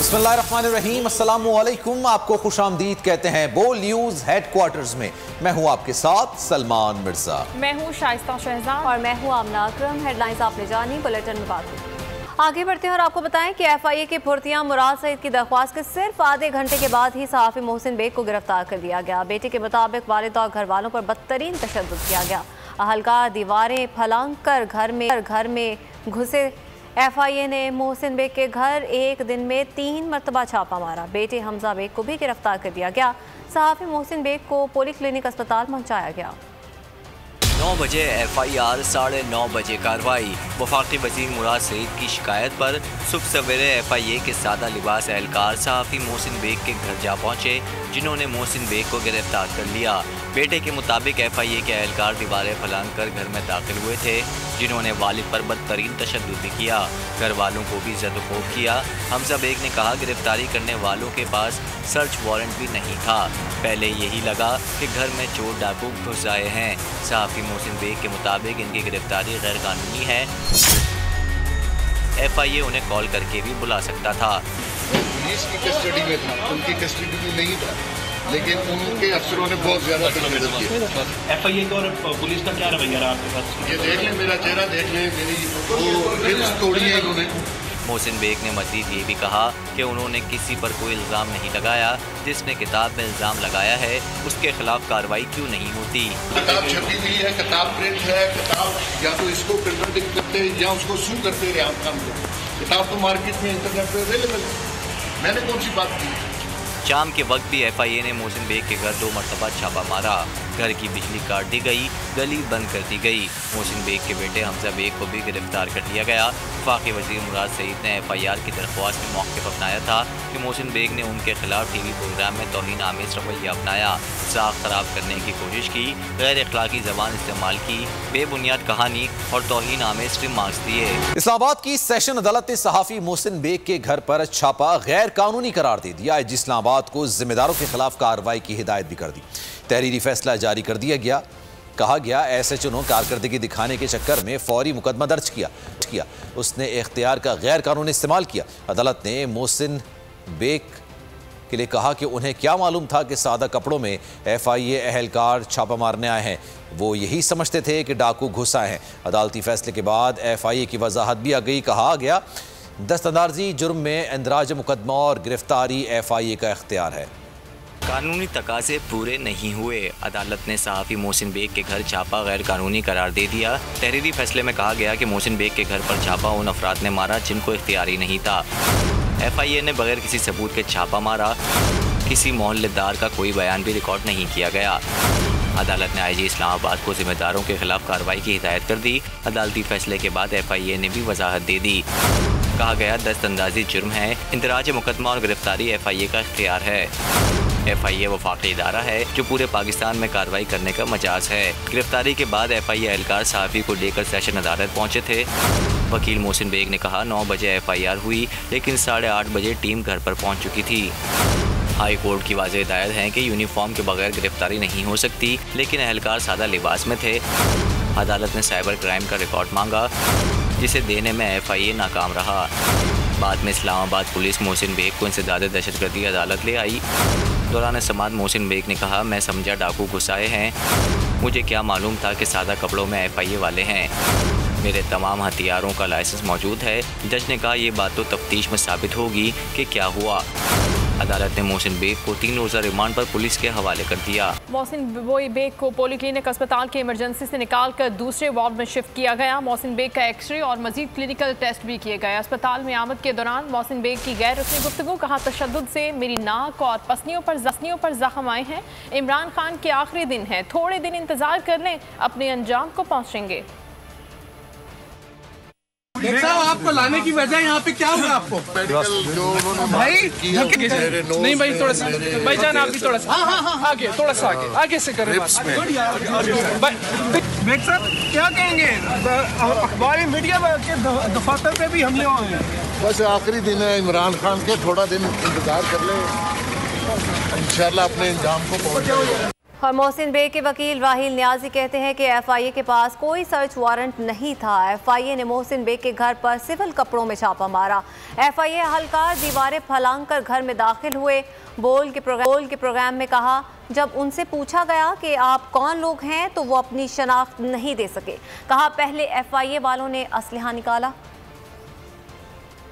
बिस्मिल्लाहिर्रहमानिर्रहीम, अस्सलामुअलैकुम। आपको खुशामदीद कहते हैं बोल न्यूज हेडक्वार्टर्स में। मैं हूं आपके साथ सलमान मिर्जा। मैं हूं शाइस्ता शहजाद और मैं हूं आमना अकरम। हेडलाइंस आपने जानी, बुलेटिन में बात आगे बढ़ते हैं और आपको बताएं कि FIA के फुर्तियां मुराद सईद की दरख्वास्त के सिर्फ आधे घंटे के बाद ही सहाफ़ी मोहसिन बेग को गिरफ्तार कर लिया गया। बेटे के मुताबिक वालिद और घर वालों पर बदतरीन तशद्दुद किया गया। अहलकार दीवारें फलांग कर घर में घुसे। FIA ने मोहसिन बेग के घर एक दिन में 3 मरतबा छापा मारा। बेटे हमजा बेग को भी गिरफ्तार कर दिया गया। सहाफ़ी मोहसिन बेग को पॉलीक्लिनिक अस्पताल पहुंचाया गया। 9 बजे FIR, 9:30 बजे कार्रवाई। वफाकी वज़ीर मुराद सईद की शिकायत पर सुबह सवेरे FIA के सादा लिबास एहलकार सहाफ़ी मोहसिन बेग के घर जा पहुँचे, जिन्होंने मोहसिन बेग को गिरफ्तार कर लिया। बेटे के मुताबिक FIA के एहलकार दीवारें फलांग कर घर में दाखिल हुए थे, जिन्होंने वालिद पर बदतरीन तशद्दुद भी किया। घर वालों को भी ज़द-ओ-ख़ौफ़ किया। हमजा बेग ने कहा, गिरफ्तारी करने वालों के पास सर्च वारंट भी नहीं था। पहले यही लगा कि घर में चोर डाकू घुस आए हैं। सहाफ़ी मोहसिन बेग के मुताबिक इनकी गिरफ्तारी गैर कानूनी है। FIA उन्हें कॉल करके भी बुला सकता था। पुलिस की कस्टडी में था, उनकी कस्टडी में नहीं था, लेकिन उनके अफसरों ने बहुत ज्यादा तशद्दुद किया। FIA का और पुलिस का क्या रवैया रहा आपके पास? ये देख लें, मेरा चेहरा देख लें, मेरी वो रिब्स तोड़ी है इन्होंने। मोहसिन बेग ने मज़ीद ये भी कहा कि उन्होंने किसी पर कोई इल्ज़ाम नहीं लगाया। जिसने किताब में इल्ज़ाम लगाया है उसके खिलाफ कार्रवाई क्यों नहीं होती? किताब छपी हुई है, किताब प्रिंट है, किताब या तो इसको प्रिंटिंग करते या उसको सू करते रहे आम काम को। किताब तो मार्केट में इंटरनेट पर अवेलेबल है, मैंने कौन सी बात की? शाम के वक्त भी FIA ने मोहसिन बेग के घर 2 मरतबा छापा मारा। घर की बिजली काट दी गई, गली बंद कर दी गई। मोहसिन बेग के बेटे हमजा बेग को भी गिरफ्तार कर लिया गया। वफाकी वज़ीर मुराद सईद ने FIR की दरख्वास्त में मौक़िफ़ अपनाया था कि मोहसिन बेग ने उनके खिलाफ TV प्रोग्राम में तौहीन आमेज़ रवैया अपनाया, साख खराब करने की कोशिश की, गैर अखलाकी ज़बान इस्तेमाल की, बेबुनियाद कहानी और तौहीन आमेज़ रिमार्क्स दिए। इस्लामाबाद की सेशन अदालत ने सहाफ़ी मोहसिन बेग के घर पर छापा गैर कानूनी करार दे दिया। इस्लामाबाद को जिम्मेदारों के खिलाफ कार्रवाई की हिदायत भी कर दी। तहरीरी फैसला जारी कर दिया गया। कहा गया SHO कारकर्दगी दिखाने के चक्कर में फौरी मुकदमा दर्ज किया। उसने इख्तियार का गैर कानूनी इस्तेमाल किया। अदालत ने मोहसिन बेग के लिए कहा कि उन्हें क्या मालूम था कि सादा कपड़ों में FIA एहलकार छापा मारने आए हैं। वो यही समझते थे कि डाकू घुस आए हैं। अदालती फैसले के बाद FIA की वजाहत भी आ गई। कहा गया दस्तंदाजी जुर्म में इंदराज मुकदमा और गिरफ्तारी FIA का इख्तियार है। कानूनी तकाज़े पूरे नहीं हुए। अदालत ने सहाफ़ी मोहसिन बेग के घर छापा गैर कानूनी करार दे दिया। तहरीरी फैसले में कहा गया कि मोहसिन बेग के घर पर छापा उन अफराद ने मारा जिनको इख्तियारी नहीं था। FIA ने बगैर किसी सबूत के छापा मारा। किसी मोहल्लेदार का कोई बयान भी रिकॉर्ड नहीं किया गया। अदालत ने IG इस्लामाबाद को जिम्मेदारों के खिलाफ कार्रवाई की हिदायत कर दी। अदालती फैसले के बाद FIA ने भी वजाहत दे दी। कहा गया दस्तंदाजी जुर्म है, इंदराज मुकदमा और गिरफ्तारी FIA का इख्तियार है। FIA वफाकी इदारा है जो पूरे पाकिस्तान में कार्रवाई करने का मजाज है। गिरफ्तारी के बाद FIA एहलकार सहाफ़ी को लेकर सेशन अदालत पहुंचे थे। वकील मोहसिन बेग ने कहा 9 बजे FIR हुई, लेकिन 8:30 बजे टीम घर पर पहुंच चुकी थी। हाई कोर्ट की वाज़ेह हिदायत है कि यूनिफॉर्म के बगैर गिरफ्तारी नहीं हो सकती, लेकिन एहलकार सादा लिबास में थे। अदालत ने साइबर क्राइम का रिकॉर्ड मांगा, जिसे देने में FIA नाकाम रहा। बाद में इस्लामाबाद पुलिस मोहसिन बेग को इंसदाद दहशतगर्दी अदालत ले आई। दौरान समात मोहसिन बेग ने कहा, मैं समझा डाकू घुस आए हैं। मुझे क्या मालूम था कि सादा कपड़ों में FIA वाले हैं। मेरे तमाम हथियारों का लाइसेंस मौजूद है। जज ने कहा, यह बात तो तफ्तीश में साबित होगी कि क्या हुआ। अदालत ने मोहसिन बेग को 3 रोज़ा रिमांड पर पुलिस के हवाले कर दिया। मोहसिन बेग को पॉलीक्लिनिक अस्पताल के इमरजेंसी से निकालकर दूसरे वार्ड में शिफ्ट किया गया। मोहसिन बेग का एक्सरे और मजीद क्लिनिकल टेस्ट भी किए गए। अस्पताल में आमद के दौरान मोहसिन बेग की गैर रस्मी गुफ्तगू, कहा तशद्दुद से मेरी नाक और पसलियों पर जख्म आए हैं। इमरान खान के आखिरी दिन है, थोड़े दिन इंतजार कर लें, अपने अंजाम को पहुँचेंगे। साहब, आपको लाने की वजह यहाँ पे क्या हुआ आपको? भाई नहीं भाई, थोड़ा सा भाई जान, आप भी थोड़ा सा आगे, थोड़ा सा आगे से करें। बेग साहब क्या कहेंगे? अखबार मीडिया के दफातर पे भी हमले हुए हैं। बस आखिरी दिन है इमरान खान के, थोड़ा दिन इंतजार कर ले, इंशाल्लाह अपने इंजाम को पहुँच जाएगा। और मोहसिन बेग के वकील राहिल न्याजी कहते हैं कि FIA के पास कोई सर्च वारंट नहीं था। FIA ने मोहसिन बेग के घर पर सिविल कपड़ों में छापा मारा। FIA अहलकार दीवारें फलांग कर घर में दाखिल हुए। बोल के प्रोग्राम में कहा, जब उनसे पूछा गया कि आप कौन लोग हैं तो वो अपनी शनाख्त नहीं दे सके। कहा, पहले FIA वालों ने असलहा निकाला।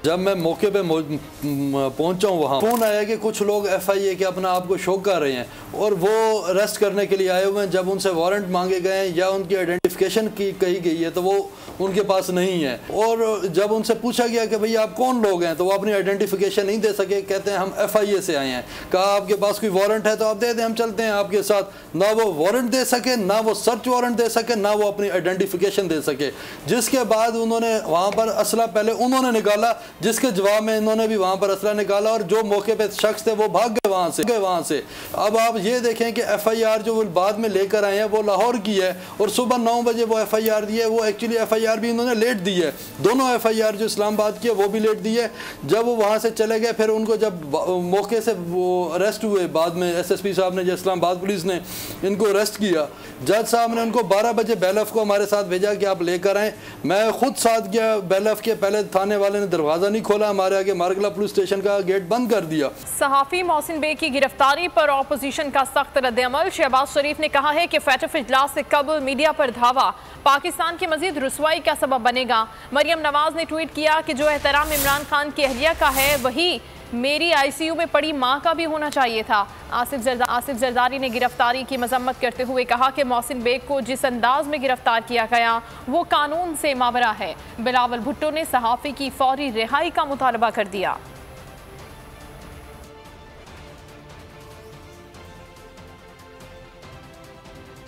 जब मैं मौके पे पहुंचा हूँ वहाँ फ़ोन आया कि कुछ लोग FIA के अपना आप को शो कर रहे हैं और वो अरेस्ट करने के लिए आए हुए हैं। जब उनसे वारंट मांगे गए हैं या उनकी आइडेंटिफिकेशन की कही गई है तो वो उनके पास नहीं है। और जब उनसे पूछा गया कि भैया आप कौन लोग हैं तो वो अपनी आइडेंटिफिकेशन नहीं दे सके। कहते हैं हम FIA से आए हैं। कहा आपके पास कोई वारंट है तो आप दे दें, हम चलते हैं आपके साथ। ना वो वारंट दे सके, ना वो सर्च वारंट दे सके, ना वो अपनी आइडेंटिफिकेशन दे सके। जिसके बाद उन्होंने वहाँ पर असला पहले उन्होंने निकाला, जिसके जवाब में इन्होंने भी वहाँ पर असला निकाला और जो मौके पे शख्स थे वो भाग गए वहाँ से। अब आप ये देखें कि FIR जो वो बाद में लेकर आए हैं वो लाहौर की है और सुबह 9 बजे वो FIR दी है। वो एक्चुअली FIR भी इन्होंने लेट दी है। दोनों FIR जो इस्लामाबाद की है वो भी लेट दी है। जब वो वहाँ से चले गए फिर उनको जब मौके से वो अरेस्ट हुए, बाद में SSP साहब ने, जो इस्लामाबाद पुलिस ने इनको अरेस्ट किया, जज साहब ने उनको 12 बजे बेलफ को हमारे साथ भेजा कि आप लेकर आएँ। मैं खुद साथ गया बेलफ के। पहले थाने वाले ने दरवाज़ा नहीं खोला, हमारे आगे मारगला पुलिस स्टेशन का गेट बंद कर दिया। सहाफ़ी मोहसिन बेग की गिरफ्तारी पर ऑपोजिशन का सख्त रद्द-ए-अमल। शहबाज शरीफ ने कहा है कि फैटफ इजलास से कबल मीडिया पर धावा पाकिस्तान की मजीद रुसवाई का सबब बनेगा। मरियम नवाज ने ट्वीट किया कि जो एहतराम इमरान खान की अहलिया का है वही मेरी ICU में पड़ी माँ का भी होना चाहिए था। आसिफ जरदारी ने गिरफ्तारी की मजम्मत करते हुए कहा कि मोहसिन बेग को जिस अंदाज में गिरफ्तार किया गया वो कानून से मावरा है। बिलावल भुट्टो ने सहाफ़ी की फौरी रिहाई का मुतालबा कर दिया।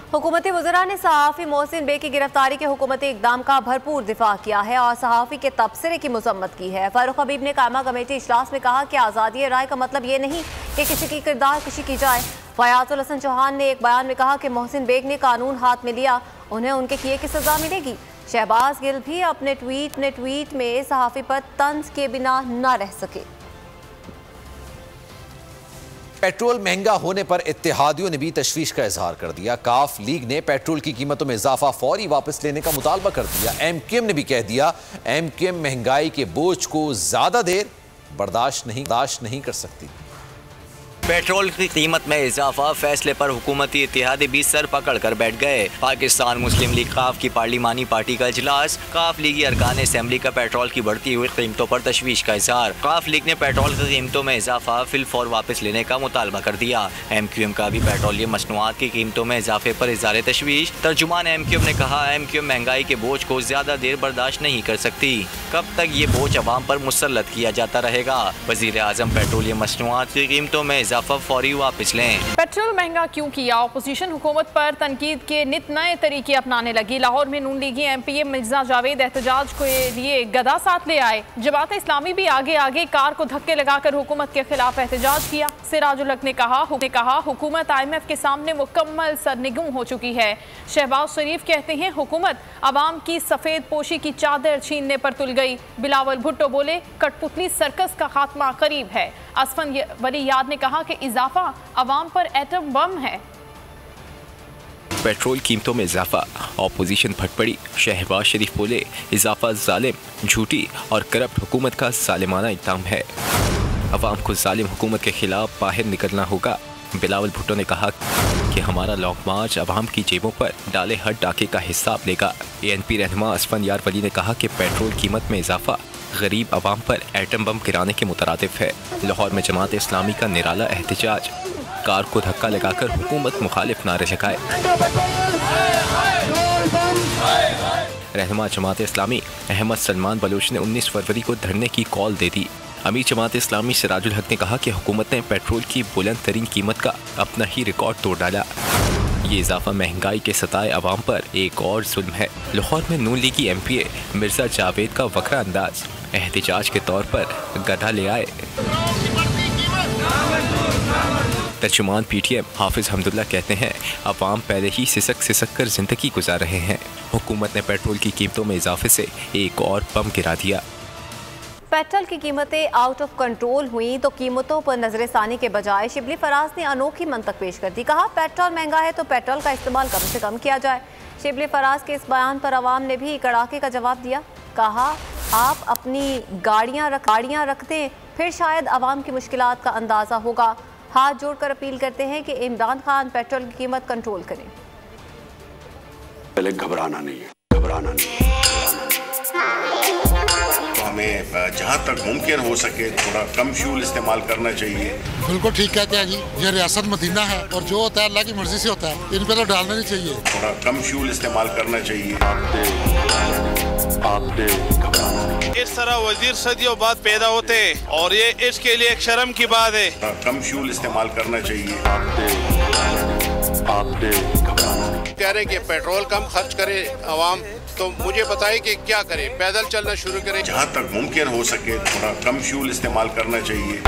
हुकूमती वज़रा ने सहाफ़ी मोहसिन बेग की गिरफ्तारी के हुकूमती इक़दाम का भरपूर दिफा किया है और सहाफ़ी के तबसरे की मजम्मत की है। फारूक हबीब ने कायमा कमेटी इजलास में कहा कि आज़ादी राय का मतलब ये नहीं कि किसी की किरदार कशी की जाए। फयाजुल हसन चौहान ने एक बयान में कहा कि मोहसिन बेग ने कानून हाथ में लिया, उन्हें उनके किए की सज़ा मिलेगी। शहबाज गिल भी अपने ट्वीट में सहाफ़ी पर तंज के बिना न रह सके। पेट्रोल महंगा होने पर इत्तेहादियों ने भी तशवीश का इजहार कर दिया। काफ लीग ने पेट्रोल की कीमतों में इजाफा फौरी वापस लेने का मुतालबा कर दिया। MQM ने भी कह दिया MQM महंगाई के बोझ को ज्यादा देर बर्दाश्त नहीं कर सकती। पेट्रोल की कीमत में इजाफा फैसले पर हुकूमती इत्तेहादी भी सर पकड़ कर बैठ गए। पाकिस्तान मुस्लिम लीग काफ की पार्लिमानी पार्टी का इजलास। काफ लीगी अरकान असम्बली का पेट्रोल की बढ़ती हुई कीमतों पर तशवीश का इजहार। काफ लीग ने पेट्रोल की कीमतों में इजाफा फिलफौर वापस लेने का मुतालबा कर दिया। MQM का भी पेट्रोलियम मसनूआत की कीमतों में इजाफे पर इज़हार तशवीश। तर्जुमान MQM ने कहा MQM महंगाई के बोझ को ज्यादा देर बर्दाश्त नहीं कर सकती। कब तक ये बोझ अवाम पर मुसल्लत किया जाता रहेगा। वज़ीर आज़म पेट्रोलियम मसनूआत की कीमतों में फौरी वापस लें। पेट्रोल महंगा क्यों किया? अपोजिशन हुकूमत पर तनकीद के नित नए तरीके अपनाने लगी। लाहौर में नून लीगी MPA मिर्जा जावेद एहतजाज के लिए गदा साथ ले आए। जमात इस्लामी भी आगे कार को धक्के लगाकर हुकूमत के खिलाफ एहतजाज किया। सिराजुल हक ने कहा हुकूमत IMF के सामने मुकम्मल सरनिगूं हो चुकी है। शहबाज शरीफ कहते हैं हुकूमत अवाम की सफेद पोशी की चादर छीनने पर तुल गई। बिलावल भुट्टो बोले कठपुतली सर्कस का खात्मा करीब है। असफन वली याद ने कहा कि इजाफा अवाम पर एटम बम है। पेट्रोल कीमतों में इजाफा, ऑपोजिशन फट पड़ी। शहबाज शरीफ बोले इजाफा जालिम, झूठी और करप्ट हुकूमत का जालिमाना इल्जाम है। अवाम को जालिम हुकूमत के खिलाफ बाहर निकलना होगा। बिलावल भुट्टो ने कहा कि हमारा लॉन्ग मार्च अवाम की जेबों पर डाले हर डाके का हिसाब लेगा। ANP रहनुमा असफन यार वली ने कहा कि पेट्रोल कीमत में इजाफा गरीब अवाम पर एटम बम गिराने के मुतरादिफ है। लाहौर में जमात इस्लामी का निराला एहतजाज। कार को धक्का लगाकर हुकूमत मुखालिफ नारे लगाए। रहनुमा जमात इस्लामी अहमद सलमान बलोच ने 19 फरवरी को धरने की कॉल दे दी। अमीर जमात इस्लामी सिराजुल हक ने कहा कि हुकूमत ने पेट्रोल की बुलंद तरीन कीमत का अपना ही रिकॉर्ड तोड़ डाला। ये इजाफा महंगाई के सताए अवाम पर एक और जुल्म है। लाहौर में नून लीगी MPA मिर्जा जावेद का वक्रा अंदाज। एहतजाज के तौर पर गधा ले आए। तर्जुमान PTM हाफिज हमदुल्ला कहते हैं अवाम पहले ही सिसक कर जिंदगी गुजार रहे हैं। हुकूमत ने पेट्रोल की कीमतों में इजाफे से एक और बम गिरा दिया। पेट्रोल की कीमतें आउट ऑफ कंट्रोल हुई तो कीमतों पर नजरसानी के बजाय शिबली फराज ने अनोखी मंतक पेश कर दी। कहा पेट्रोल महंगा है तो पेट्रोल का इस्तेमाल कम से कम किया जाए। शिबली फराज के इस बयान पर अवाम ने भी कड़ाके का जवाब दिया। कहा आप अपनी गाड़ियां रख दें, फिर शायद अवाम की मुश्किलात का अंदाज़ा होगा। हाथ जोड़कर अपील करते हैं कि इमरान खान पेट्रोल की कीमत कंट्रोल करें। पहले घबराना नहीं है, घबराना नहीं। तो हमें जहाँ तक मुमकिन हो सके थोड़ा कम फ्यूल इस्तेमाल करना चाहिए। बिल्कुल ठीक कहते हैं जी, ये रियासत मदीना है और जो होता है अल्लाह की मर्जी से होता है, इन पे तो डालना नहीं चाहिए। थोड़ा कम फ्यूल इस्तेमाल करना चाहिए। इस तरह वजीर सदियों बाद पैदा होते और ये इसके लिए एक शर्म की बात है। कम फ्यूल इस्तेमाल करना चाहिए। कह रहे कि पेट्रोल कम खर्च करे आवाम, तो मुझे बताइए कि क्या करें, पैदल चलना शुरू करें। जहाँ तक मुमकिन हो सके थोड़ा कम फ्यूल इस्तेमाल करना चाहिए।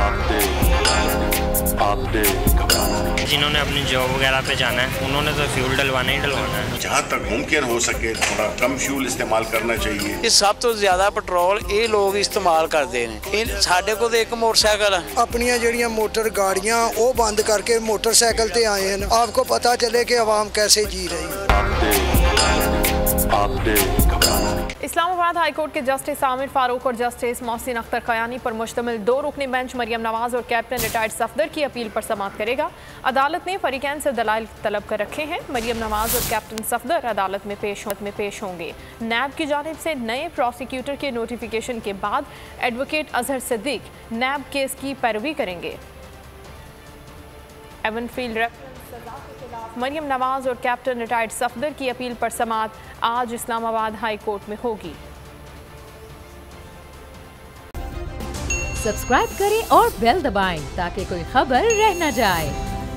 जिन्होंने अपनी जॉब वगैरह पे जाना है उन्होंने तो फ्यूल डलवाना ही डलवाना है। जहाँ तक मुमकिन हो सके थोड़ा कम फ्यूल इस्तेमाल करना चाहिए। ये सब तो ज्यादा पेट्रोल ये लोग इस्तेमाल करते हैं। साढ़े को तो एक मोटरसाइकिल अपनी जड़ियां मोटर गाड़ियां वो बंद करके मोटरसाइकिल ते आए हैं। आपको पता चले कि आवाम कैसे जी रही है। इस्लामाबाद हाई कोर्ट के जस्टिस आमिर फारूक और जस्टिस मोहसिन अख्तर खयानी पर मुश्तमिल 2 रुकनी बेंच मरियम नवाज और कैप्टन रिटायर्ड सफदर की अपील पर समाअत करेगा। अदालत ने फरीकैन से दलाइल तलब कर रखे हैं। मरियम नवाज और कैप्टन सफदर अदालत में पेश होंगे। नैब की जानिब से नए प्रोसिक्यूटर के नोटिफिकेशन के बाद एडवोकेट अजहर सिद्दीक नैब केस की पैरवी करेंगे। एवनफील्ड मरियम नवाज और कैप्टन रिटायर्ड सफदर की अपील पर समाअत आज इस्लामाबाद हाई कोर्ट में होगी। सब्सक्राइब करें और बेल दबाएं ताकि कोई खबर रह न जाए।